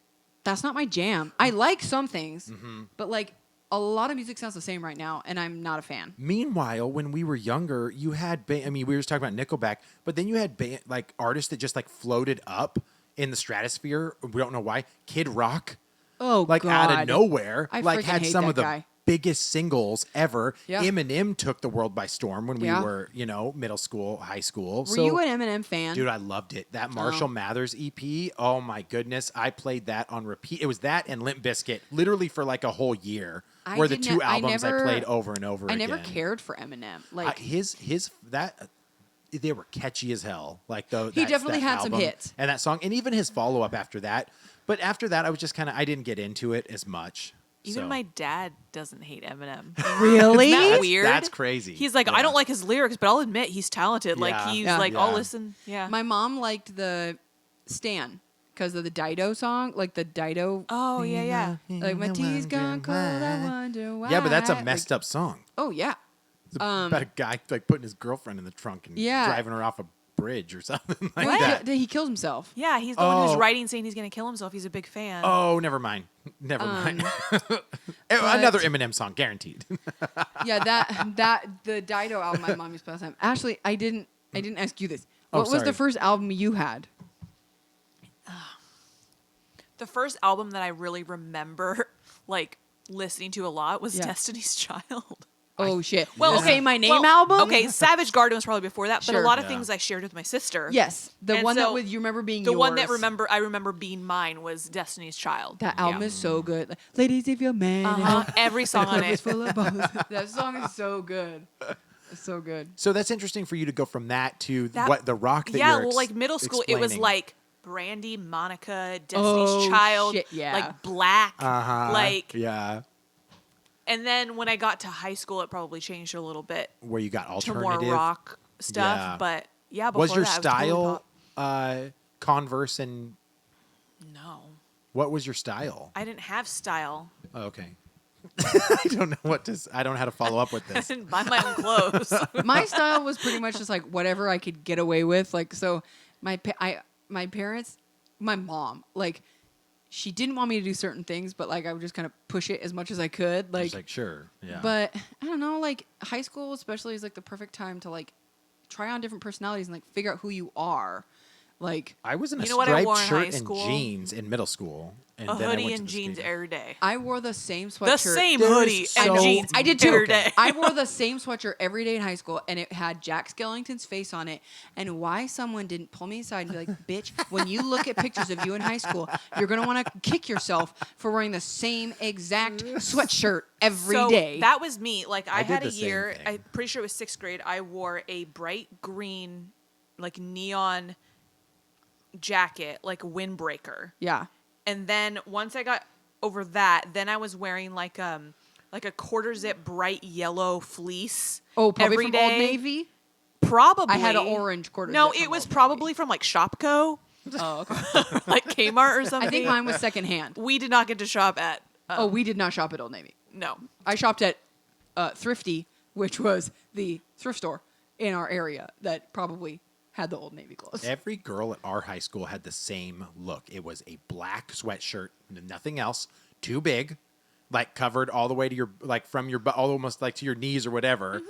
that's not my jam. I like some things, Mm-hmm. but like a lot of music sounds the same right now, and I'm not a fan. Meanwhile, when we were younger, you had we were just talking about Nickelback, but then you had like artists that just like floated up in the stratosphere. We don't know why. Kid Rock, Oh, like God. out of nowhere, I like freaking had hate some that of the guy. biggest singles ever. Yeah. Eminem took the world by storm when we Yeah. were, middle school, high school. Were you an Eminem fan? Dude, I loved it. That Marshall Mathers EP, oh my goodness. I played that on repeat. It was that and Limp Bizkit, literally for like a whole year, were the two albums I played over and over I again. never cared for Eminem. Like They were catchy as hell. Like He definitely had some hits. and that song, and even his follow up after that. But after that, I was just I didn't get into it as much. Even So. my dad doesn't hate Eminem. really? Isn't that That's- weird? that's crazy. He's like, Yeah. I don't like his lyrics, but I'll admit he's talented. Like Yeah. he's Yeah. like, Yeah. I'll listen. Yeah. My mom liked the Stan because of the Dido song, like the Dido. Oh yeah, yeah. Like my tea's gone cold, I wonder why. Yeah, but that's a Like, messed up song. Oh yeah, It's about a guy like putting his girlfriend in the trunk and Yeah. driving her off a bridge or something like What? that. He killed himself. Yeah, he's the one who's Oh. writing saying he's gonna kill himself. He's a big fan. Oh, never mind. Never mind. Another Eminem song, guaranteed. Yeah, that the Dido album my mom used to play all the time. Actually, I didn't ask you this. Oh, What was sorry. the first album you had? The first album that I really remember like listening to a lot was Yeah. Destiny's Child. Oh shit. Well, The okay, Say My Name well, album. Okay, Savage Garden was probably before that, but Sure. a lot of Yeah. things I shared with my sister. Yes, the And one so that was you remember being the yours. one that I remember being mine was Destiny's Child. That album is so good. Like, ladies, if you're man, Every song on club is it. full of both. That song is so good. It's so good. So that's interesting for you to go from that to That- what the rock that Yeah, you're well, like middle school, it was explaining. like Brandy, Monica, Destiny's Oh, Child, shit, yeah. like Black, Uh-huh. like. Yeah. And then when I got to high school, it probably changed a little bit Where you got to alternative. more rock stuff. Yeah. But yeah, before Was your that, I was style Converse and totally pop. No, what was your style? I didn't have style. Oh, okay. I don't know I don't know how to follow up with I this. didn't buy my own clothes. My style was pretty much just like whatever I could get away with. Like so, my parents, my mom, like she didn't want me to do certain things, but like I would just kind of push it as much as I could. Just like sure. Yeah. But I don't know, like high school especially is like the perfect time to like try on different personalities and like figure out who you are. Like I was in a You know what I wore striped in high shirt and school? jeans in middle school. And A then I hoodie went to and the jeans skating. every day. I wore the same sweatshirt. The same There's hoodie and so- jeans. I did too. every day. I wore the same sweatshirt every day in high school, and it had Jack Skellington's face on it. And why someone didn't pull me aside and be like, "Bitch, when you look at pictures of you in high school, you're gonna want to kick yourself for wearing the same exact sweatshirt every day." So that was me. Like I did had a the same year. thing. I'm pretty sure it was 6th grade. I wore a bright green, like neon jacket, like a windbreaker. Yeah. And then once I got over that, then I was wearing like a quarter zip bright yellow fleece. Oh, probably every from day. Old Navy. Probably. I had an orange quarter. No, zip it from was Old probably from like Shopko, Navy. Oh, okay. like Kmart or something. I think mine was secondhand. We did not get to shop at. Oh, we did not shop at Old Navy. No. I shopped at Thrifty, which was the thrift store in our area that probably had the Old Navy clothes. Every girl at our high school had the same look. It was a black sweatshirt, nothing else, too big, like covered all the way to your, like from your butt, almost like to your knees or whatever.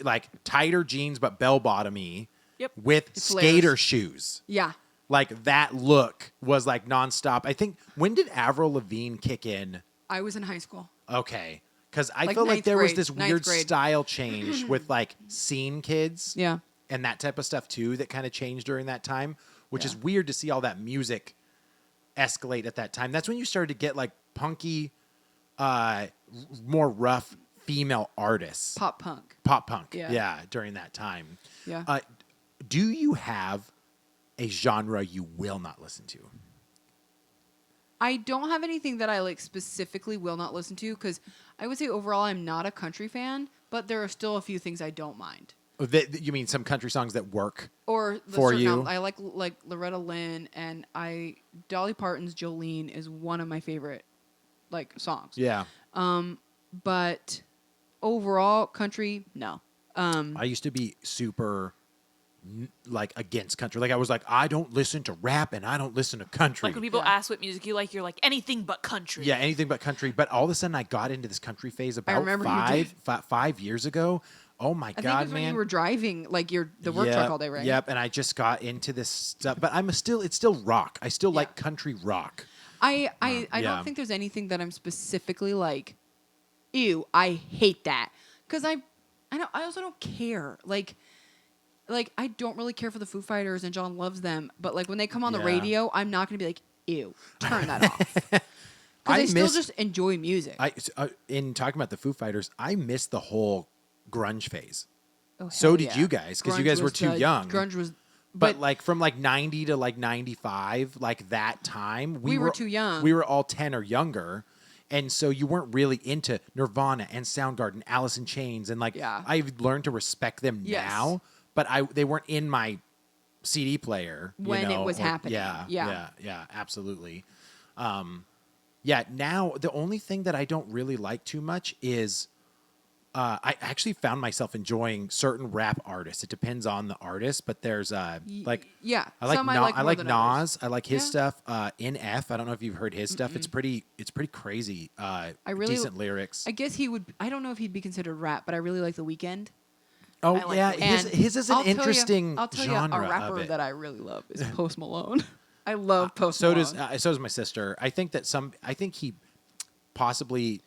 Like tighter jeans, but bell bottomy. Yep. With Flares. skater shoes. Yeah. Like that look was like nonstop. I think, when did Avril Lavigne kick in? I was in high school. Okay. Because I Like felt like ninth there was grade, this ninth weird grade. style change with like scene kids. Yeah. And that type of stuff too that kind of changed during that time, which is Yeah. weird to see all that music escalate at that time. That's when you started to get like punky, more rough female artists. Pop punk. Pop punk. Yeah. Yeah, during that time. Yeah. Do you have a genre you will not listen to? I don't have anything that I like specifically will not listen to because I would say overall I'm not a country fan, but there are still a few things I don't mind. You mean some country songs that work Or the for certain you? album. I like Loretta Lynn and Dolly Parton's Jolene is one of my favorite like songs. Yeah. But overall country, no. I used to be super like against country. Like I was like, I don't listen to rap and I don't listen to country. Like when people ask what music you like, you're like anything but country. Yeah, anything but country. But all of a sudden, I got into this country phase about remember you did. 5 years ago. Oh my I think God, it was when man! you were driving like the work truck all day, right? Yep. And I just got into this stuff. But it's still rock. I still like country rock. I yeah. don't think there's anything that I'm specifically like, ew, I hate that. Because I also don't care. Like I don't really care for the Foo Fighters and John loves them, but like when they come on the Yeah. radio, I'm not gonna be like, ew, turn that off. Because I still just enjoy music. In talking about the Foo Fighters, I missed the whole grunge phase. Oh, So hell did yeah. you guys, because you Grunge guys were was too young. Grunge was, But like from like 90 to like 95, like that time, We were too young. We were all 10 or younger. And so you weren't really into Nirvana and Soundgarden, Alice in Chains. And like, Yeah. I've learned to respect them Yes. now, but they weren't in my CD player. you When it know, was happening. Yeah, absolutely. Yeah, now the only thing that I don't really like too much is I actually found myself enjoying certain rap artists. It depends on the artist, but there's like yeah. I like Some I Na- like I more like than Nas. others. I like his Yeah. stuff. NF. I don't know if you've heard his stuff. It's pretty crazy. Decent lyrics. I guess he would. I don't know if he'd be considered rap, but I really like The Weeknd. Oh I like yeah, The his is an I'll tell interesting I'll tell genre you a rapper of it. that I really love is Post Malone. I love Post So Malone. does my sister. I think he possibly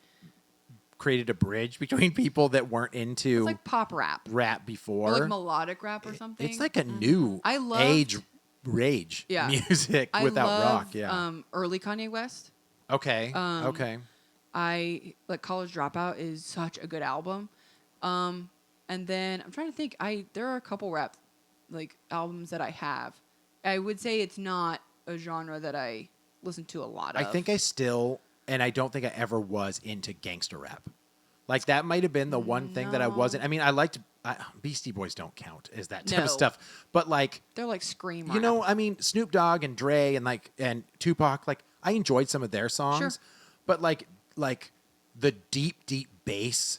created a bridge between people that weren't into It's like pop rap. rap Or before. like melodic rap or something. It's like a new I loved- age rage Yeah. music I without love, rock. Yeah. Early Kanye West. Okay. Okay. I like College Dropout is such a good album. And then I'm trying to think. There are a couple rap like albums that I have. I would say it's not a genre that I listen to a lot of. I think I still, and I don't think I ever was into gangster rap. Like that might have been the one thing that I wasn't. I mean, I liked Beastie Boys don't count as that type of No. stuff, but like they're like scream. you know, I mean, Snoop Dogg and Dre and Tupac. Like I enjoyed some of their songs, Sure. but like the deep bass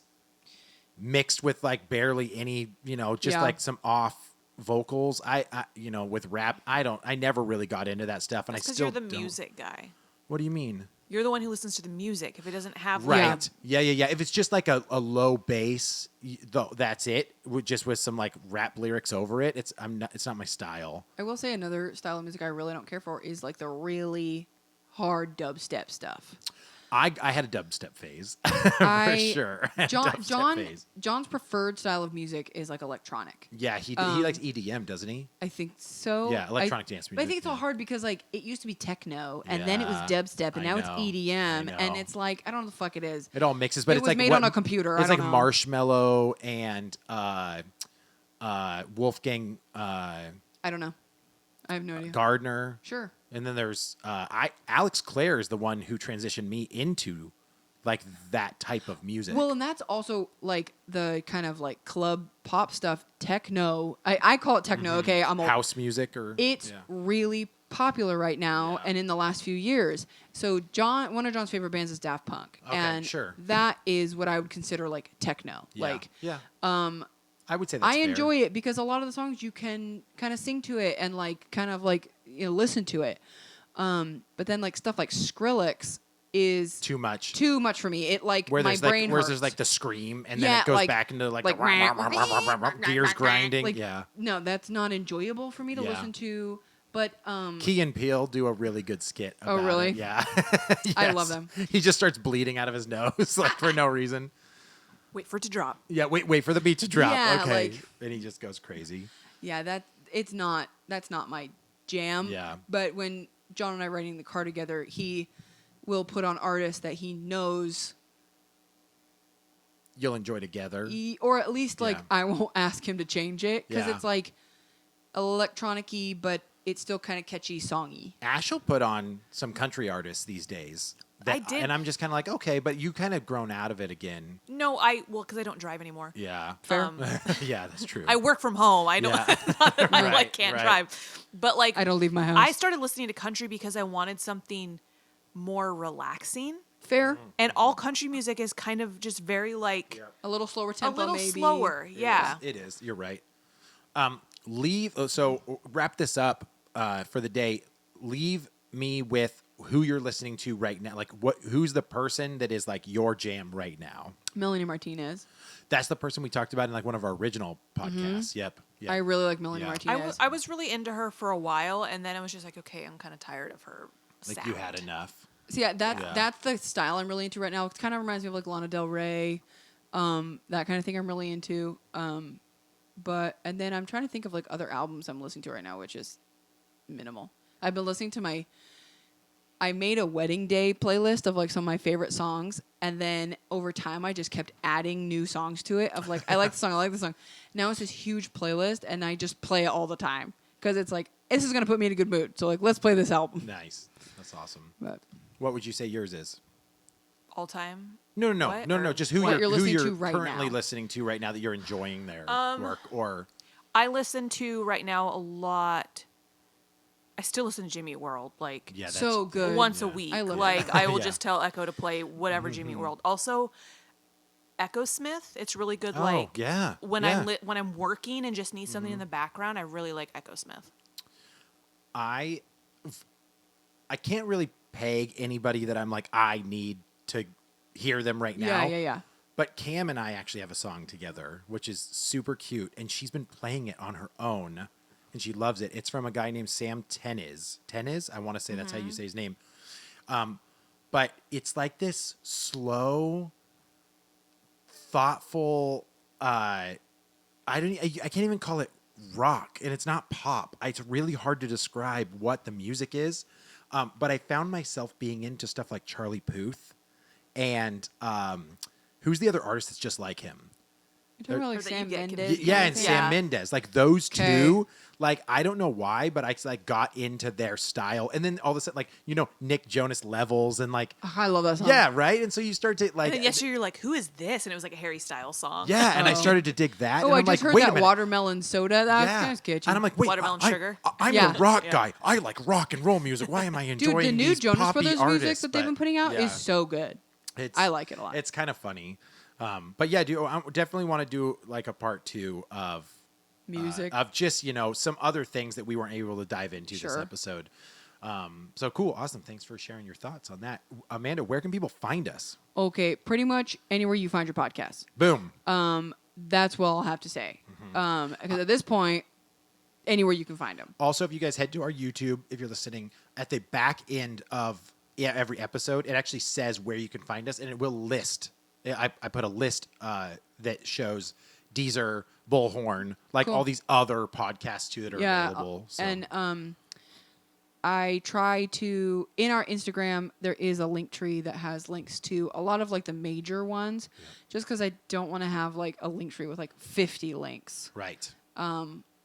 mixed with like barely any, just Yeah. like some off vocals. I with rap, I never really got into that stuff, and That's I because still you're the don't. music guy. What do you mean? You're the one who listens to the music. If it doesn't have Right. Yeah. If it's just like a low bass, that's it. Just with some like rap lyrics over it. It's not my style. I will say another style of music I really don't care for is like the really hard dubstep stuff. I had a dubstep phase for sure. John's preferred style of music is like electronic. Yeah, he likes EDM, doesn't he? I think so. Yeah, electronic dance But I music, think it's all yeah. hard because like it used to be techno and then it was Yeah, dubstep and I now it's know, EDM I and know. it's like I don't know what the fuck it is. It all mixes, but It it's was like made on a computer, It's I like don't know. Marshmello and Wolfgang I don't know. I have no idea. Gardner. Sure. And then there's Alex Clare is the one who transitioned me into like that type of music. Well, and that's also like the kind of like club pop stuff, techno. I call it techno. Okay, I'm old. House music or It's really popular right now Yeah. and in the last few years. So one of John's favorite bands is Daft Punk. Okay, and sure. that is what I would consider like techno. Yeah. Like I would say that's I fair. enjoy it because a lot of the songs you can kind of sing to it and like kind of like listen to it. But then like stuff like Skrillex is too much. too much for me. It like Where my there's brain where hurts. there's like the scream and then Yeah, it goes like- back into like like the gears grinding. Like, yeah. No, that's not enjoyable for me to Yeah. listen to. But Key and Peele do a really good skit. Oh, about really? it. Yeah. I love Yes. them. He just starts bleeding out of his nose like for no reason. Wait for it to drop. Yeah, wait for the beat to drop. Yeah, okay. like- and he just goes crazy. yeah, that's not my jam. Yeah. But when John and I are riding in the car together, he will put on artists that he knows, You'll enjoy together. or at least like Yeah. I won't ask him to change it because Yeah. it's like electronic-y, but it's still kind of catchy, songy. Ash will put on some country artists these days. I did. And I'm just kind of like, okay, but you kind of grown out of it again. No, because I don't drive anymore. Yeah. Fair. Yeah, that's true. I work from home. I don't. Yeah. Not that I Right, can't right. drive, but like I don't leave my house. I started listening to country because I wanted something more relaxing, Fair. and all country music is kind of just very like A little slower a tempo, little maybe. slower. Yeah. It is. You're right. So wrap this up for the day. Leave me with who you're listening to right now. Like who's the person that is like your jam right now? Melanie Martinez. That's the person we talked about in like one of our original podcasts. Yep. I really like Melanie Yeah. Martinez. I was really into her for a while, and then I was just like, okay, I'm kind of tired of her. Like sound. you had enough. So yeah, Yeah. that's the style I'm really into right now. It kind of reminds me of like Lana Del Rey, that kind of thing I'm really into. And then I'm trying to think of like other albums I'm listening to right now, which is minimal. I've been listening to I made a wedding day playlist of like some of my favorite songs, and then over time I just kept adding new songs to it of like, I like the song, I like the song. Now it's this huge playlist, and I just play it all the time because it's like, this is going to put me in a good mood. So like, let's play this album. Nice. That's awesome. But What would you say yours is? all time. No. What? No. Or Just who what you're you're listening to who you're right currently now. listening to right now that you're enjoying their work or I listen to right now a lot. I still listen to Jimmy World like yeah, that's So good. once a yeah. week. I love like I will Yeah. just tell Echo to play whatever Jimmy World. Also, Echo Smith. It's really good. Oh, like yeah. when Yeah. when I'm working and just need something in the background, I really like Echo Smith. I can't really peg anybody that I'm like I need to hear them right now. yeah. But Cam and I actually have a song together, which is super cute, and she's been playing it on her own, and she loves it. It's from a guy named Sam Teniz. Teniz, I want to say that's how you say his name. But it's like this slow, thoughtful. I can't even call it rock, and it's not pop. It's really hard to describe what the music is. But I found myself being into stuff like Charlie Puth, and who's the other artist that's just like him? You're talking about Or like that you Sam get Mendes? Yeah, and Yeah. Sam Mendes, like those Okay. two. Like I don't know why, but I like got into their style, and then all of a sudden, like Nick Jonas levels, and like Oh, I love that song. yeah, right. And so you start to like And then yesterday you're like, who is this? And it was like a Harry Styles song. yeah, and I Oh. started to dig that. Oh, and I I'm just like, heard wait a that minute. watermelon soda. That's Yeah. kind of sketchy. And I'm like, wait, Watermelon sugar? I'm Yeah. a rock Yeah. guy. I like rock and roll music. Why am I dude, enjoying the new these Jonas poppy Brothers artists? music that they've been But, putting out yeah. is so good. I like it a lot. It's kind of funny. But yeah, dude, I definitely want to do like a part 2 of Music. of just some other things that we weren't able to dive into this Sure. episode. So cool, awesome. Thanks for sharing your thoughts on that, Amanda. Where can people find us? Okay, pretty much anywhere you find your podcast. Boom. That's what I'll have to say. Because at this point, anywhere you can find them. Also, if you guys head to our YouTube, if you're listening, at the back end of every episode, it actually says where you can find us, and it will list. I put a list that shows Deezer, Bullhorn, like Cool. all these other podcasts too that are available. So. And I try to in our Instagram there is a link tree that has links to a lot of like the major ones, just because I don't want to have like a link tree with like 50 links. Right.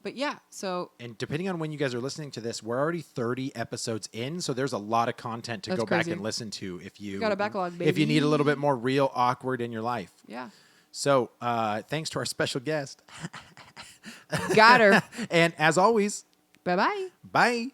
But yeah, so And depending on when you guys are listening to this, we're already 30 episodes in, so there's a lot of content to That's go back crazy. and listen to if you got a backlog, if you need a baby. little bit more real awkward in your life. yeah, So thanks to our special guest. got her. And as always, Bye bye. bye.